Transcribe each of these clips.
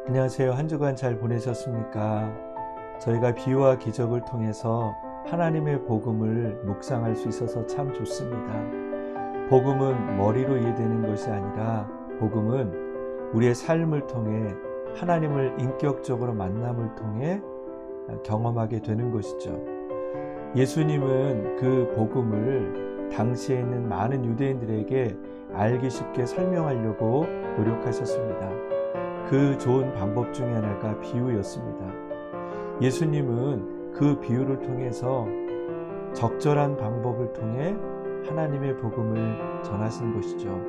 안녕하세요. 한 주간 잘 보내셨습니까? 저희가 비유와 기적을 통해서 하나님의 복음을 묵상할 수 있어서 참 좋습니다. 복음은 머리로 이해되는 것이 아니라 복음은 우리의 삶을 통해 하나님을 인격적으로 만남을 통해 경험하게 되는 것이죠. 예수님은 그 복음을 당시에 있는 많은 유대인들에게 알기 쉽게 설명하려고 노력하셨습니다. 그 좋은 방법 중에 하나가 비유였습니다. 예수님은 그 비유를 통해서 적절한 방법을 통해 하나님의 복음을 전하신 것이죠.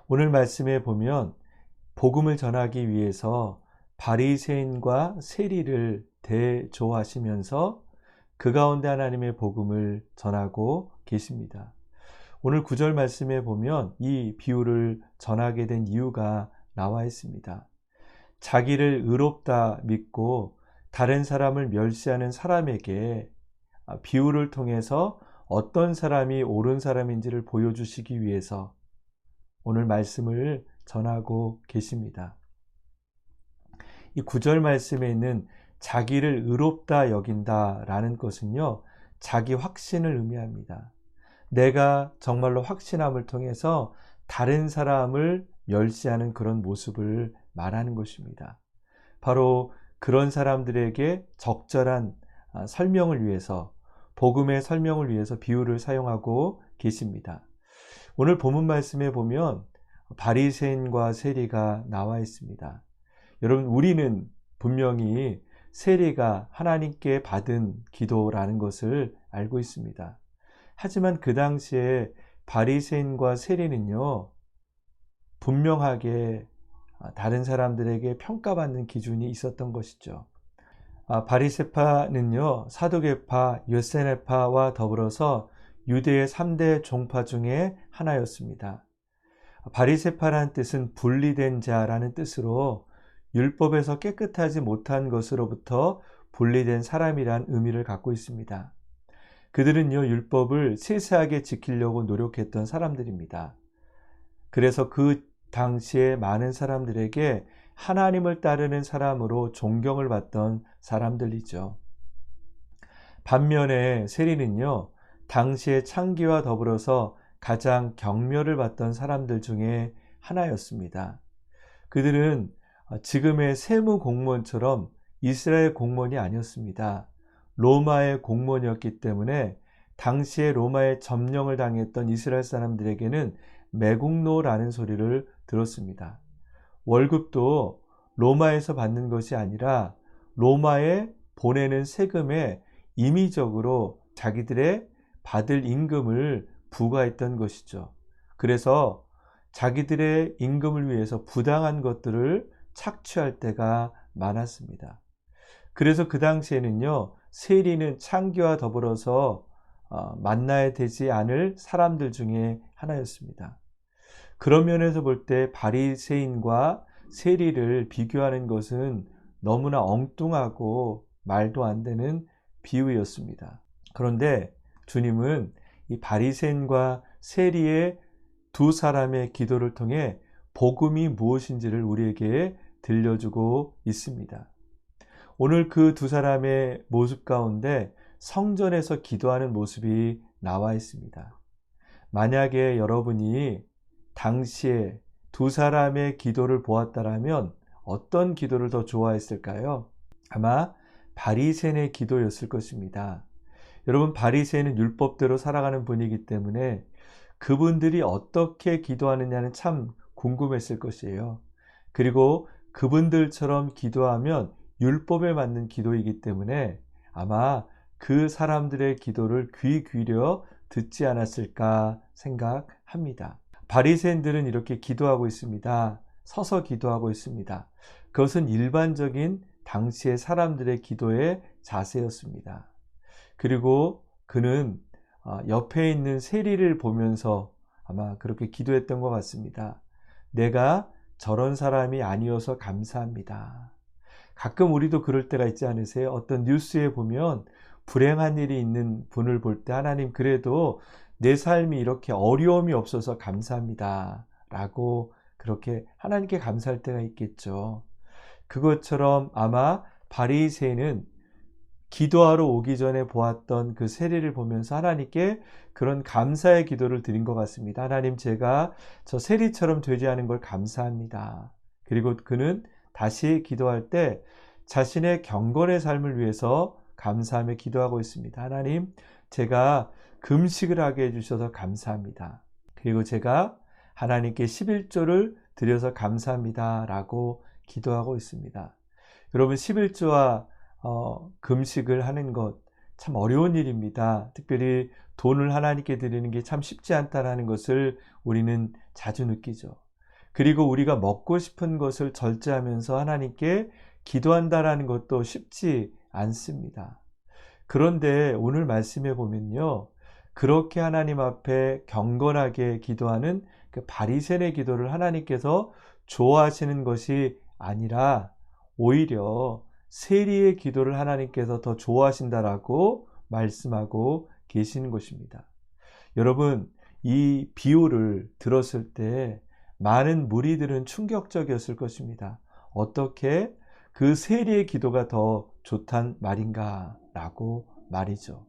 오늘 말씀에 보면 복음을 전하기 위해서 바리새인과 세리를 대조하시면서 그 가운데 하나님의 복음을 전하고 계십니다. 오늘 9절 말씀에 보면 이 비유를 전하게 된 이유가 나와 있습니다. 자기를 의롭다 믿고 다른 사람을 멸시하는 사람에게 비유를 통해서 어떤 사람이 옳은 사람인지를 보여주시기 위해서 오늘 말씀을 전하고 계십니다. 이 9절 말씀에 있는 자기를 의롭다 여긴다 라는 것은요, 자기 확신을 의미합니다. 내가 정말로 확신함을 통해서 다른 사람을 멸시하는 그런 모습을 말하는 것입니다. 바로 그런 사람들에게 적절한 설명을 위해서, 복음의 설명을 위해서 비유를 사용하고 계십니다. 오늘 본문 말씀에 보면 바리새인과 세리가 나와 있습니다. 여러분, 우리는 분명히 세리가 하나님께 받은 기도라는 것을 알고 있습니다. 하지만 그 당시에 바리새인과 세리는요, 분명하게 다른 사람들에게 평가받는 기준이 있었던 것이죠. 바리새파는요, 사두개파, 요세네파와 더불어서 유대의 3대 종파 중에 하나였습니다. 바리새파라는 뜻은 분리된 자라는 뜻으로 율법에서 깨끗하지 못한 것으로부터 분리된 사람이란 의미를 갖고 있습니다. 그들은요, 율법을 세세하게 지키려고 노력했던 사람들입니다. 그래서 그 당시에 많은 사람들에게 하나님을 따르는 사람으로 존경을 받던 사람들이죠. 반면에 세리는요, 당시의 창기와 더불어서 가장 경멸을 받던 사람들 중에 하나였습니다. 그들은 지금의 세무 공무원처럼 이스라엘 공무원이 아니었습니다. 로마의 공무원이었기 때문에 당시에 로마에 점령을 당했던 이스라엘 사람들에게는 매국노라는 소리를 들었습니다. 월급도 로마에서 받는 것이 아니라 로마에 보내는 세금에 임의적으로 자기들의 받을 임금을 부과했던 것이죠. 그래서 자기들의 임금을 위해서 부당한 것들을 착취할 때가 많았습니다. 그래서 그 당시에는요, 세리는 창기와 더불어서 만나야 되지 않을 사람들 중에 하나였습니다. 그런 면에서 볼 때 바리새인과 세리를 비교하는 것은 너무나 엉뚱하고 말도 안 되는 비유였습니다. 그런데 주님은 이 바리새인과 세리의 두 사람의 기도를 통해 복음이 무엇인지를 우리에게 들려주고 있습니다. 오늘 그 두 사람의 모습 가운데 성전에서 기도하는 모습이 나와 있습니다. 만약에 여러분이 당시에 두 사람의 기도를 보았다라면 어떤 기도를 더 좋아했을까요? 아마 바리새인의 기도였을 것입니다. 여러분, 바리새인은 율법대로 살아가는 분이기 때문에 그분들이 어떻게 기도하느냐는 참 궁금했을 것이에요. 그리고 그분들처럼 기도하면 율법에 맞는 기도이기 때문에 아마 그 사람들의 기도를 귀 기울여 듣지 않았을까 생각합니다. 바리새인들은 이렇게 기도하고 있습니다. 서서 기도하고 있습니다. 그것은 일반적인 당시의 사람들의 기도의 자세였습니다. 그리고 그는 옆에 있는 세리를 보면서 아마 그렇게 기도했던 것 같습니다. 내가 저런 사람이 아니어서 감사합니다. 가끔 우리도 그럴 때가 있지 않으세요? 어떤 뉴스에 보면 불행한 일이 있는 분을 볼 때 하나님, 그래도 내 삶이 이렇게 어려움이 없어서 감사합니다 라고 그렇게 하나님께 감사할 때가 있겠죠. 그것처럼 아마 바리새인은 기도하러 오기 전에 보았던 그 세리를 보면서 하나님께 그런 감사의 기도를 드린 것 같습니다. 하나님, 제가 저 세리처럼 되지 않은 걸 감사합니다. 그리고 그는 다시 기도할 때 자신의 경건의 삶을 위해서 감사하며 기도하고 있습니다. 하나님, 제가 금식을 하게 해주셔서 감사합니다. 그리고 제가 하나님께 11조를 드려서 감사합니다 라고 기도하고 있습니다. 여러분, 11조와 금식을 하는 것 참 어려운 일입니다. 특별히 돈을 하나님께 드리는 게 참 쉽지 않다는 것을 우리는 자주 느끼죠. 그리고 우리가 먹고 싶은 것을 절제하면서 하나님께 기도한다는 것도 쉽지 않습니다. 그런데 오늘 말씀해 보면요, 그렇게 하나님 앞에 경건하게 기도하는 그 바리새인의 기도를 하나님께서 좋아하시는 것이 아니라 오히려 세리의 기도를 하나님께서 더 좋아하신다라고 말씀하고 계시는 것입니다. 여러분, 이 비유를 들었을 때 많은 무리들은 충격적이었을 것입니다. 어떻게 그 세리의 기도가 더 좋단 말인가 라고 말이죠.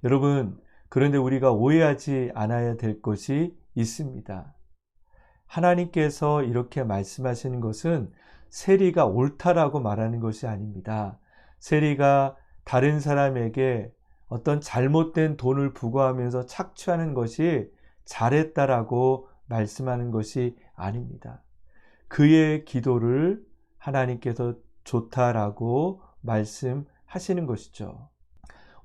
여러분, 그런데 우리가 오해하지 않아야 될 것이 있습니다. 하나님께서 이렇게 말씀하시는 것은 세리가 옳다라고 말하는 것이 아닙니다. 세리가 다른 사람에게 어떤 잘못된 돈을 부과하면서 착취하는 것이 잘했다라고 말씀하는 것이 아닙니다. 그의 기도를 하나님께서 좋다라고 말씀하시는 것이죠.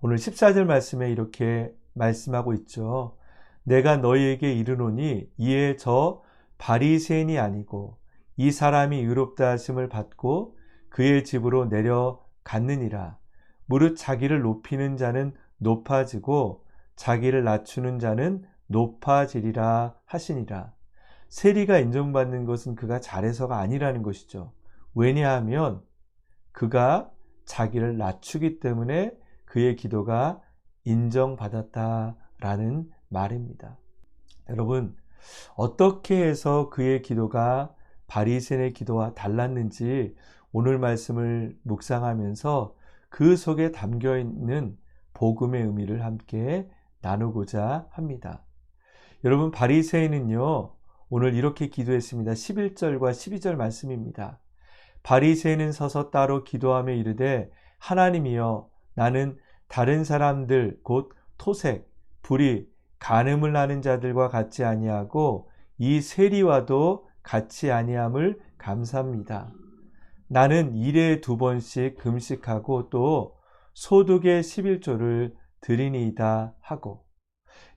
오늘 14절 말씀에 이렇게 말씀하고 있죠. 내가 너희에게 이르노니 이에 저 바리새인이 아니고 이 사람이 의롭다 하심을 받고 그의 집으로 내려갔느니라. 무릇 자기를 높이는 자는 높아지고 자기를 낮추는 자는 높아지리라 하시니라. 세리가 인정받는 것은 그가 잘해서가 아니라는 것이죠. 왜냐하면 그가 자기를 낮추기 때문에 그의 기도가 인정받았다라는 말입니다. 여러분, 어떻게 해서 그의 기도가 바리새인의 기도와 달랐는지 오늘 말씀을 묵상하면서 그 속에 담겨있는 복음의 의미를 함께 나누고자 합니다. 여러분, 바리새인은요, 오늘 이렇게 기도했습니다. 11절과 12절 말씀입니다. 바리새인은 서서 따로 기도하며 이르되 하나님이여, 나는 다른 사람들 곧 토색, 불의, 간음을 하는 자들과 같지 아니하고 이 세리와도 같이 아니함을 감사합니다. 나는 일에 2번씩 금식하고 또 소득의 11조를 드리니이다 하고.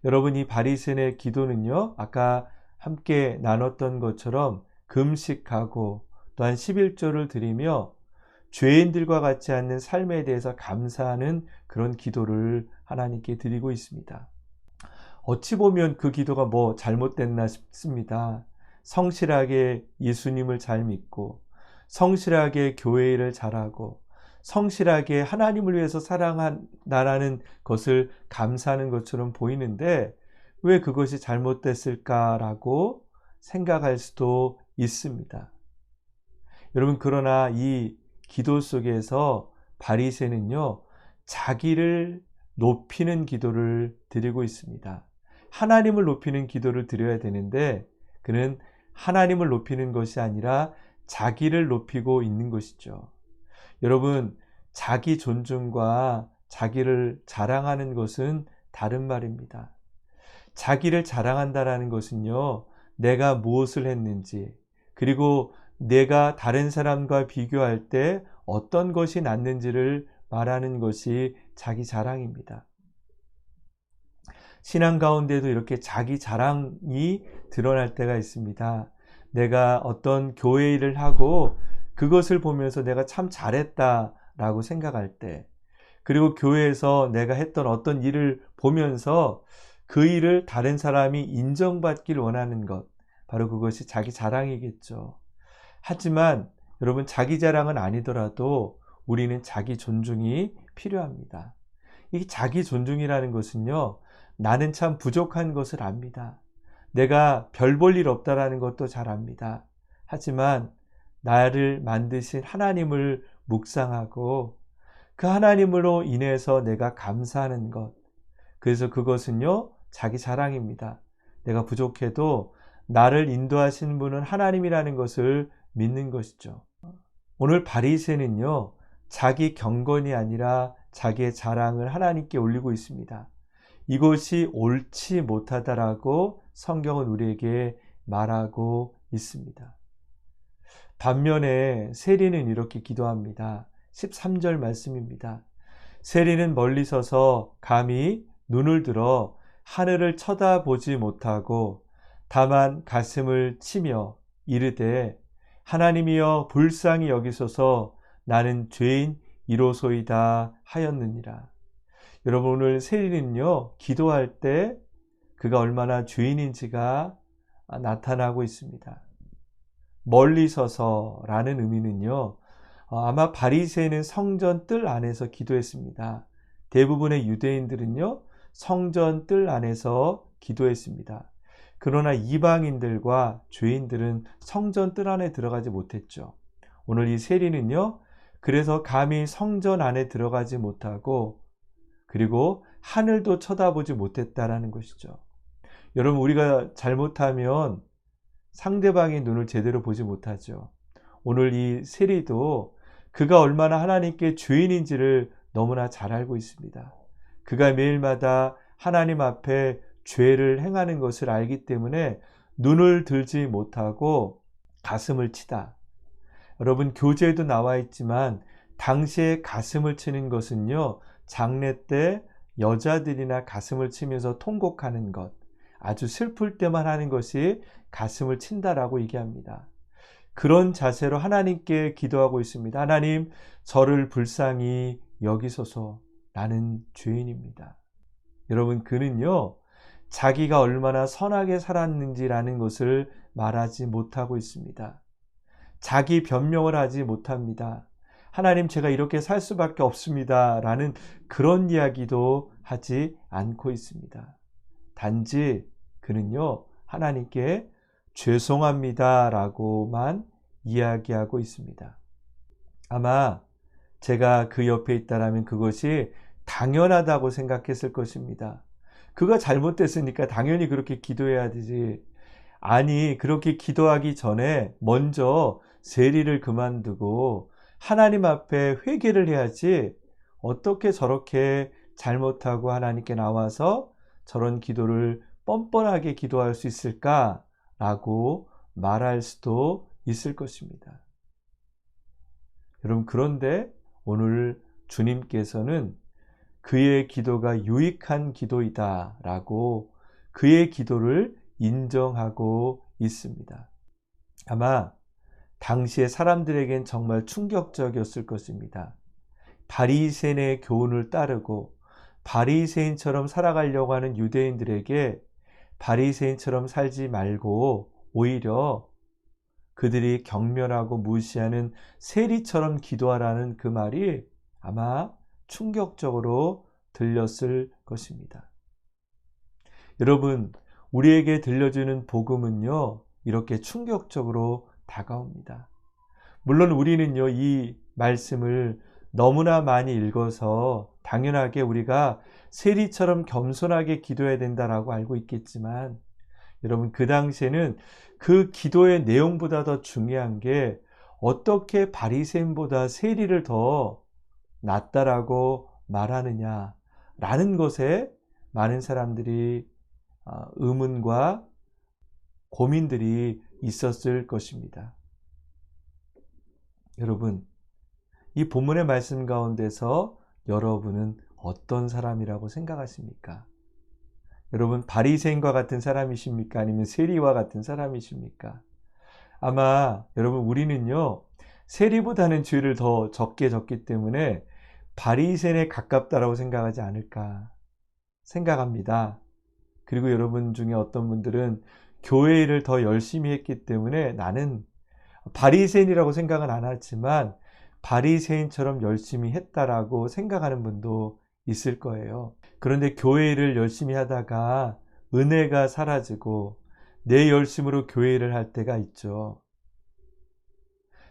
여러분, 이 바리새인의 기도는요, 아까 함께 나눴던 것처럼 금식하고 또한 11조를 드리며 죄인들과 같지 않는 삶에 대해서 감사하는 그런 기도를 하나님께 드리고 있습니다. 어찌 보면 그 기도가 뭐 잘못됐나 싶습니다. 성실하게 예수님을 잘 믿고 성실하게 교회 일을 잘하고 성실하게 하나님을 위해서 살아간다라는 것을 감사하는 것처럼 보이는데 왜 그것이 잘못됐을까라고 생각할 수도 있습니다. 여러분, 그러나 이 기도 속에서 바리새인은요, 자기를 높이는 기도를 드리고 있습니다. 하나님을 높이는 기도를 드려야 되는데 그는 하나님을 높이는 것이 아니라 자기를 높이고 있는 것이죠. 여러분, 자기 존중과 자기를 자랑하는 것은 다른 말입니다. 자기를 자랑한다라는 것은요, 내가 무엇을 했는지, 그리고 내가 다른 사람과 비교할 때 어떤 것이 낫는지를 말하는 것이 자기 자랑입니다. 신앙 가운데도 이렇게 자기 자랑이 드러날 때가 있습니다. 내가 어떤 교회 일을 하고 그것을 보면서 내가 참 잘했다라고 생각할 때, 그리고 교회에서 내가 했던 어떤 일을 보면서 그 일을 다른 사람이 인정받길 원하는 것, 바로 그것이 자기 자랑이겠죠. 하지만 여러분, 자기 자랑은 아니더라도 우리는 자기 존중이 필요합니다. 이 자기 존중이라는 것은요, 나는 참 부족한 것을 압니다. 내가 별 볼 일 없다라는 것도 잘 압니다. 하지만 나를 만드신 하나님을 묵상하고 그 하나님으로 인해서 내가 감사하는 것. 그래서 그것은요, 자기 자랑입니다. 내가 부족해도 나를 인도하시는 분은 하나님이라는 것을 믿는 것이죠. 오늘 바리새인은요, 자기 경건이 아니라 자기의 자랑을 하나님께 올리고 있습니다. 이것이 옳지 못하다라고 성경은 우리에게 말하고 있습니다. 반면에 세리는 이렇게 기도합니다. 13절 말씀입니다. 세리는 멀리 서서 감히 눈을 들어 하늘을 쳐다보지 못하고 다만 가슴을 치며 이르되 하나님이여 불쌍히 여기소서 나는 죄인 이로소이다 하였느니라. 여러분, 오늘 세리는요, 기도할 때 그가 얼마나 죄인인지가 나타나고 있습니다. 멀리 서서라는 의미는요, 아마 바리새인은 성전 뜰 안에서 기도했습니다. 대부분의 유대인들은요, 성전 뜰 안에서 기도했습니다. 그러나 이방인들과 죄인들은 성전 뜰 안에 들어가지 못했죠. 오늘 이 세리는요, 그래서 감히 성전 안에 들어가지 못하고 그리고 하늘도 쳐다보지 못했다라는 것이죠. 여러분, 우리가 잘못하면 상대방의 눈을 제대로 보지 못하죠. 오늘 이 세리도 그가 얼마나 하나님께 죄인인지를 너무나 잘 알고 있습니다. 그가 매일마다 하나님 앞에 죄를 행하는 것을 알기 때문에 눈을 들지 못하고 가슴을 치다. 여러분, 교재에도 나와 있지만 당시에 가슴을 치는 것은요, 장례 때 여자들이나 가슴을 치면서 통곡하는 것, 아주 슬플 때만 하는 것이 가슴을 친다라고 얘기합니다. 그런 자세로 하나님께 기도하고 있습니다. 하나님, 저를 불쌍히 여기소서. 나는 죄인입니다. 여러분, 그는요, 자기가 얼마나 선하게 살았는지라는 것을 말하지 못하고 있습니다. 자기 변명을 하지 못합니다. 하나님, 제가 이렇게 살 수밖에 없습니다. 라는 그런 이야기도 하지 않고 있습니다. 단지 그는요, 하나님께 죄송합니다 라고만 이야기하고 있습니다. 아마 제가 그 옆에 있다라면 그것이 당연하다고 생각했을 것입니다. 그가 잘못됐으니까 당연히 그렇게 기도해야 되지. 아니, 그렇게 기도하기 전에 먼저 세리를 그만두고 하나님 앞에 회개를 해야지 어떻게 저렇게 잘못하고 하나님께 나와서 저런 기도를 뻔뻔하게 기도할 수 있을까라고 말할 수도 있을 것입니다. 여러분, 그런데 오늘 주님께서는 그의 기도가 유익한 기도이다라고 그의 기도를 인정하고 있습니다. 아마 당시의 사람들에겐 정말 충격적이었을 것입니다. 바리새인의 교훈을 따르고 바리새인처럼 살아가려고 하는 유대인들에게 바리새인처럼 살지 말고 오히려 그들이 경멸하고 무시하는 세리처럼 기도하라는 그 말이 아마 충격적으로 들렸을 것입니다. 여러분, 우리에게 들려주는 복음은요, 이렇게 충격적으로 다가옵니다. 물론 우리는요, 이 말씀을 너무나 많이 읽어서 당연하게 우리가 세리처럼 겸손하게 기도해야 된다라고 알고 있겠지만, 여러분, 그 당시에는 그 기도의 내용보다 더 중요한 게 어떻게 바리새인보다 세리를 더 낫다라고 말하느냐라는 것에 많은 사람들이 의문과 고민들이 있었을 것입니다. 여러분, 이 본문의 말씀 가운데서 여러분은 어떤 사람이라고 생각하십니까? 여러분, 바리새인과 같은 사람이십니까? 아니면 세리와 같은 사람이십니까? 아마 여러분, 우리는요, 세리보다는 죄를 더 적게 졌기 때문에 바리새인에 가깝다라고 생각하지 않을까 생각합니다. 그리고 여러분 중에 어떤 분들은 교회 일을 더 열심히 했기 때문에 나는 바리새인이라고 생각은 안 하지만 바리새인처럼 열심히 했다라고 생각하는 분도 있을 거예요. 그런데 교회 일을 열심히 하다가 은혜가 사라지고 내 열심으로 교회를 할 때가 있죠.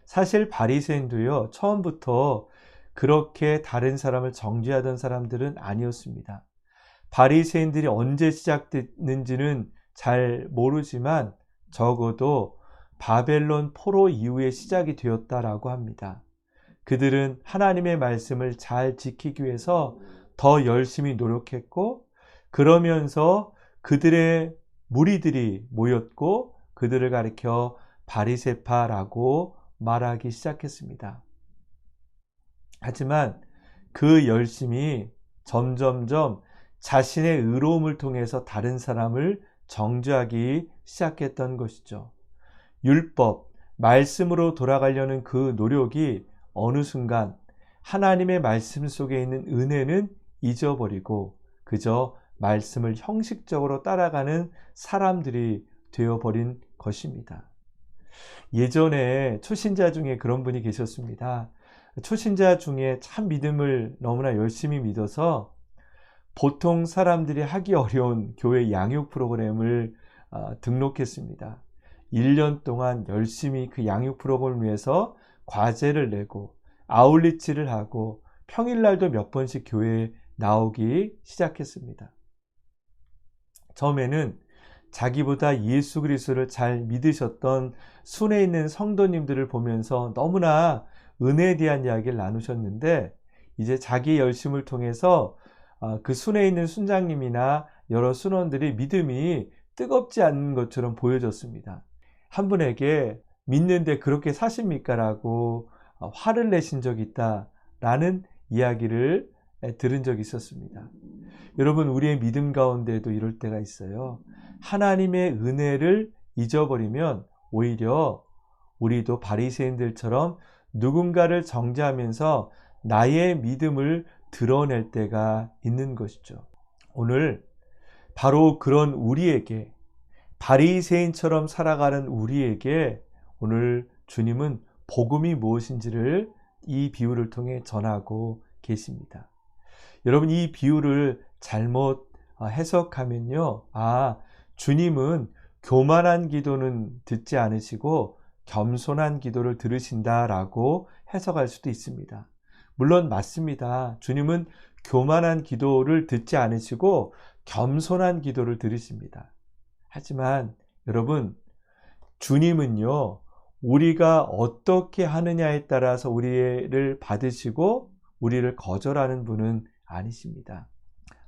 사실 바리새인도요, 처음부터 그렇게 다른 사람을 정죄하던 사람들은 아니었습니다. 바리새인들이 언제 시작됐는지는 잘 모르지만 적어도 바벨론 포로 이후에 시작이 되었다라고 합니다. 그들은 하나님의 말씀을 잘 지키기 위해서 더 열심히 노력했고, 그러면서 그들의 무리들이 모였고 그들을 가리켜 바리새파라고 말하기 시작했습니다. 하지만 그 열심이 점점점 자신의 의로움을 통해서 다른 사람을 정죄하기 시작했던 것이죠. 율법, 말씀으로 돌아가려는 그 노력이 어느 순간 하나님의 말씀 속에 있는 은혜는 잊어버리고 그저 말씀을 형식적으로 따라가는 사람들이 되어버린 것입니다. 예전에 초신자 중에 그런 분이 계셨습니다. 초신자 중에 참 믿음을 너무나 열심히 믿어서 보통 사람들이 하기 어려운 교회 양육 프로그램을 등록했습니다. 1년 동안 열심히 그 양육 프로그램을 위해서 과제를 내고 아울리치를 하고 평일날도 몇 번씩 교회에 나오기 시작했습니다. 처음에는 자기보다 예수 그리스도를 잘 믿으셨던 순회 있는 성도님들을 보면서 너무나 은혜에 대한 이야기를 나누셨는데, 이제 자기 열심을 통해서 그 순회 있는 순장님이나 여러 순원들이 믿음이 뜨겁지 않은 것처럼 보여졌습니다. 한 분에게 믿는데 그렇게 사십니까? 라고 화를 내신 적이 있다라는 이야기를 들은 적이 있었습니다. 여러분, 우리의 믿음 가운데도 이럴 때가 있어요. 하나님의 은혜를 잊어버리면 오히려 우리도 바리새인들처럼 누군가를 정죄하면서 나의 믿음을 드러낼 때가 있는 것이죠. 오늘 바로 그런 우리에게, 바리새인처럼 살아가는 우리에게 오늘 주님은 복음이 무엇인지를 이 비유를 통해 전하고 계십니다. 여러분, 이 비유를 잘못 해석하면요, 주님은 교만한 기도는 듣지 않으시고 겸손한 기도를 들으신다라고 해석할 수도 있습니다. 물론 맞습니다. 주님은 교만한 기도를 듣지 않으시고 겸손한 기도를 들으십니다. 하지만 여러분, 주님은요, 우리가 어떻게 하느냐에 따라서 우리를 받으시고 우리를 거절하는 분은 아니십니다.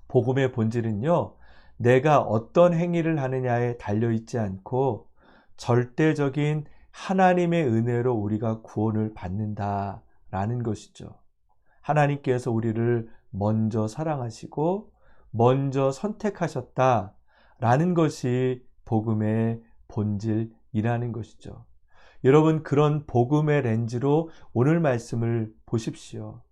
복음의 본질은요, 내가 어떤 행위를 하느냐에 달려있지 않고 절대적인 하나님의 은혜로 우리가 구원을 받는다라는 것이죠. 하나님께서 우리를 먼저 사랑하시고 먼저 선택하셨다라는 것이 복음의 본질이라는 것이죠. 여러분, 그런 복음의 렌즈로 오늘 말씀을 보십시오.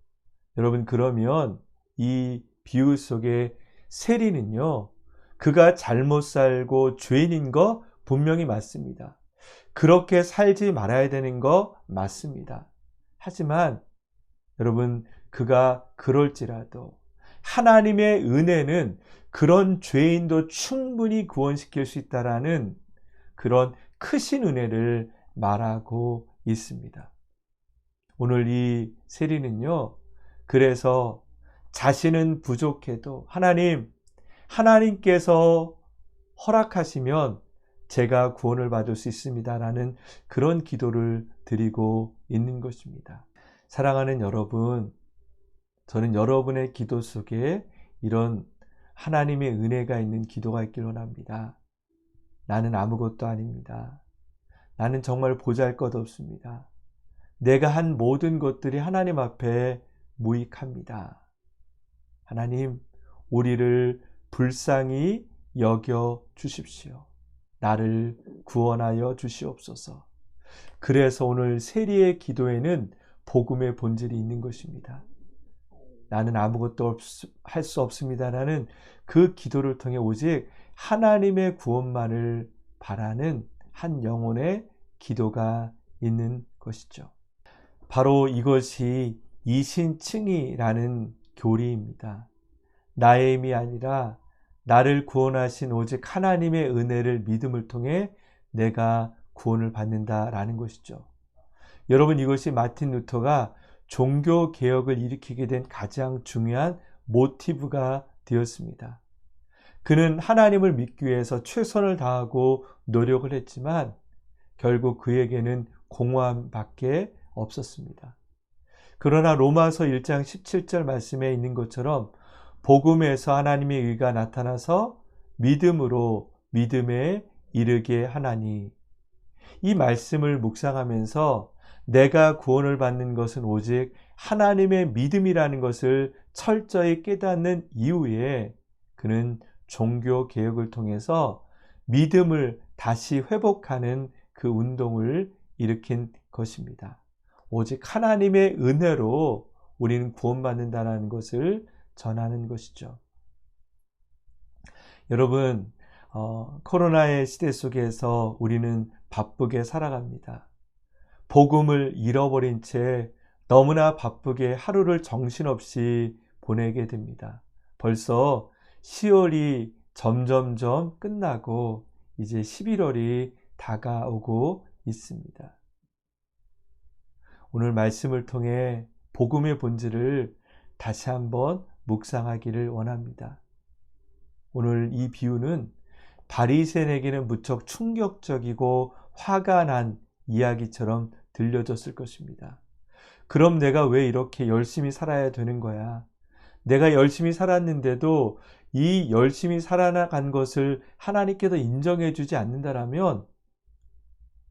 여러분, 그러면 이 비유 속의 세리는요, 그가 잘못 살고 죄인인 거 분명히 맞습니다. 그렇게 살지 말아야 되는 거 맞습니다. 하지만 여러분, 그가 그럴지라도 하나님의 은혜는 그런 죄인도 충분히 구원시킬 수 있다라는 그런 크신 은혜를 말하고 있습니다. 오늘 이 세리는요, 그래서 자신은 부족해도 하나님께서 허락하시면 제가 구원을 받을 수 있습니다라는 그런 기도를 드리고 있는 것입니다. 사랑하는 여러분, 저는 여러분의 기도 속에 이런 하나님의 은혜가 있는 기도가 있길 원합니다. 나는 아무것도 아닙니다. 나는 정말 보잘것없습니다. 내가 한 모든 것들이 하나님 앞에 무익합니다. 하나님, 우리를 불쌍히 여겨 주십시오. 나를 구원하여 주시옵소서. 그래서 오늘 세리의 기도에는 복음의 본질이 있는 것입니다. 나는 아무것도 할 수 없습니다라는 그 기도를 통해 오직 하나님의 구원만을 바라는 한 영혼의 기도가 있는 것이죠. 바로 이것이 이신칭의라는 교리입니다. 나의 힘이 아니라 나를 구원하신 오직 하나님의 은혜를 믿음을 통해 내가 구원을 받는다라는 것이죠. 여러분, 이것이 마틴 루터가 종교 개혁을 일으키게 된 가장 중요한 모티브가 되었습니다. 그는 하나님을 믿기 위해서 최선을 다하고 노력을 했지만 결국 그에게는 공허함밖에 없었습니다. 그러나 로마서 1장 17절 말씀에 있는 것처럼 복음에서 하나님의 의가 나타나서 믿음으로 믿음에 이르게 하나니, 이 말씀을 묵상하면서 내가 구원을 받는 것은 오직 하나님의 믿음이라는 것을 철저히 깨닫는 이후에 그는 종교 개혁을 통해서 믿음을 다시 회복하는 그 운동을 일으킨 것입니다. 오직 하나님의 은혜로 우리는 구원받는다는 것을 전하는 것이죠. 여러분, 코로나의 시대 속에서 우리는 바쁘게 살아갑니다. 복음을 잃어버린 채 너무나 바쁘게 하루를 정신없이 보내게 됩니다. 벌써 10월이 점점점 끝나고 이제 11월이 다가오고 있습니다. 오늘 말씀을 통해 복음의 본질을 다시 한번 묵상하기를 원합니다. 오늘 이 비유는 바리새인에게는 무척 충격적이고 화가 난 이야기처럼 들려졌을 것입니다. 그럼 내가 왜 이렇게 열심히 살아야 되는 거야? 내가 열심히 살았는데도 이 열심히 살아나간 것을 하나님께서 인정해 주지 않는다라면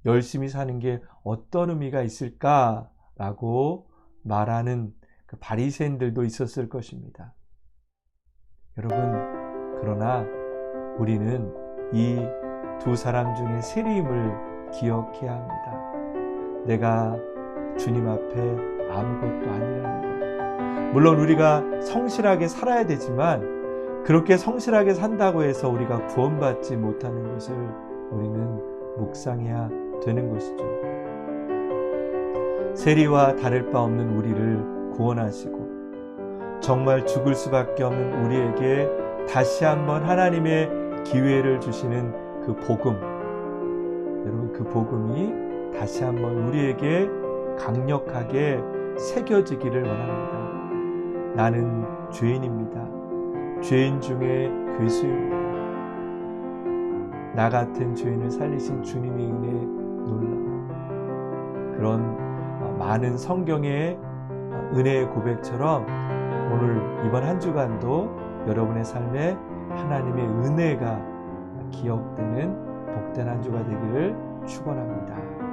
열심히 사는 게 어떤 의미가 있을까라고 말하는 그 바리새인들도 있었을 것입니다. 여러분, 그러나 우리는 이 두 사람 중에 세리임을 기억해야 합니다. 내가 주님 앞에 아무것도 아니라는 것. 물론 우리가 성실하게 살아야 되지만 그렇게 성실하게 산다고 해서 우리가 구원받지 못하는 것을 우리는 묵상해야 되는 것이죠. 세리와 다를 바 없는 우리를 구원하시고 정말 죽을 수밖에 없는 우리에게 다시 한번 하나님의 기회를 주시는 그 복음, 여러분, 그 복음이 다시 한번 우리에게 강력하게 새겨지기를 원합니다. 나는 죄인입니다. 죄인 중에 괴수입니다. 나 같은 죄인을 살리신 주님의 은혜 놀라워. 그런 많은 성경의 은혜의 고백처럼 오늘 이번 한 주간도 여러분의 삶에 하나님의 은혜가 기억되는 복된 한 주가 되기를 축원합니다.